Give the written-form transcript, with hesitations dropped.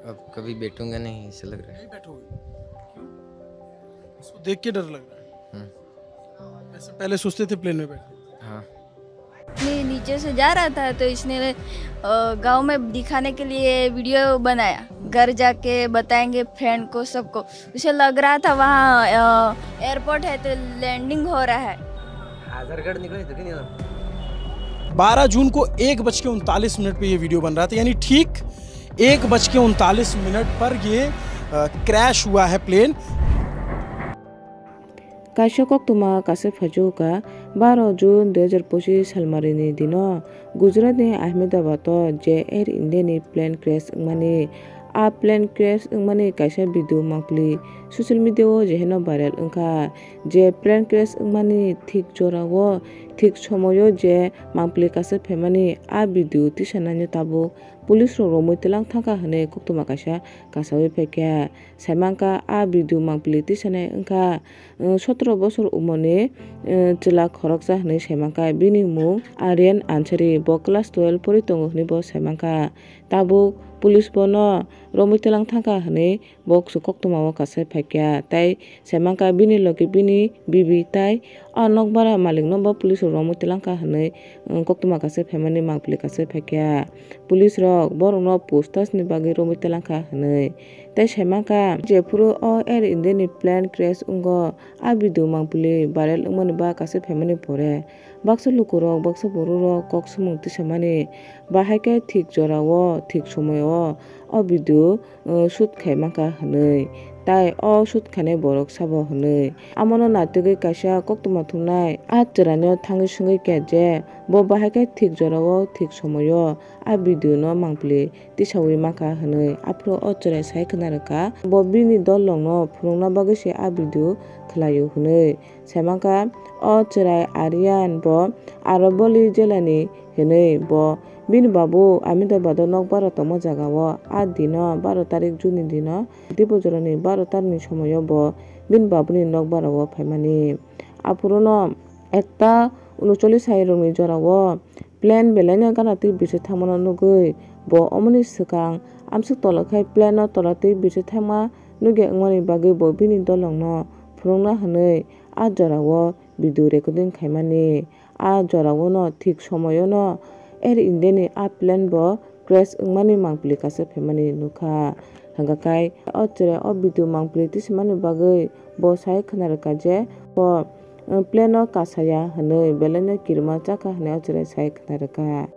अब कभी बैठूंगा नहीं ऐसा लग रहा नहीं है। बैठोगे? क्यों? इसको देख के डर लग रहा हम्म। है? ऐसे पहले सोचते थे प्लेन में बैठने? हाँ। नहीं, नीचे से जा रहा था तो इसने गांव में दिखाने के लिए वीडियो बनाया। घर जाके बताएंगे फ्रेंड को, सबको। उसे लग रहा था वहाँ एयरपोर्ट है तो लैंडिंग हो रहा है। आधार कार्ड निकले तो नहीं 12 जून को 1:39 पे ये वीडियो बन रहा था, यानी ठीक 1:39 पर ये क्रैश हुआ है plane. Kaisa koktuma kase phajuka 12 June 2025 salmarini dino Gujarat ni Ahmedabad je Air India ni plane crash ngmani a plane crash ngmani kaisa video mangpli social media o jeheno viral wngkha je plane crash ngmani thik jorao thik somoyo je mangpli kase phemani a video tisanani tabuk police rok romoi telang thangka hane koktuma kaisa kasawi phaikya saimangka a video mangpli tisanai wngkha 17 বছর umoni chila khoroksa hne saimangka bini mung Aryan Ansari bo class 12 poritongo hne bo saimangka tabuk police bono romoi telang thangka hne bo koktuma o kase phaikya tai saimangka bini loge bini bibi tai o nokbara malik no bo police romoi telangka hne koktuma kase phaimani mangpili kase phaikya police rok borok no postas ni bagi romoi telangka hne tai saimangka je puro o Air India ni plane crash ungo a video mangpili viral wngmani ba kase phaimani pore baksa lukurok baksa borok kok sumung tisamani bahaike thik jorao thik somoyo o video shoot khaimangka hne tai o shoot khane borok sabo hne amono natugui kaisa koktuma thungnai a chwraino thangui sungui khe je bo bahaike thik jorao thik somoyo a video no mangpili tisaui mangkha hne afro o chwrai sai khwnarwkha bo bini dollong no phurungna bagui se a video khlaio hne saimangka o chwrai Aryan bo Araboli jelani hne bo bini babu Ahmedabad nokbara tongmo jagao a dino 12 tarik June ni dino dibojoroni 12 tar ni somoyo bo bini babuni nokbara o phaimani apurono ekta 39 sai rok ni jorao plane belai gana tui bisai thangmano nugui bo omoni swkang amsuk tolakhai plane no tola tui bisai thangma nugi wngmani bagui bo bini dolong no phurungna hwnui a jorao video recording khaimani a jorao no thik somoyo no Air India ni a plane bo crash wngmani mangpili kase phaimani nukha hangkakai o chwrai o video mangpili tisimani bagui bo sai khwnarwkha je bo plane o kasaya hwnui belai no kirima chakha hwnui o chwrai sai khwnarwkha।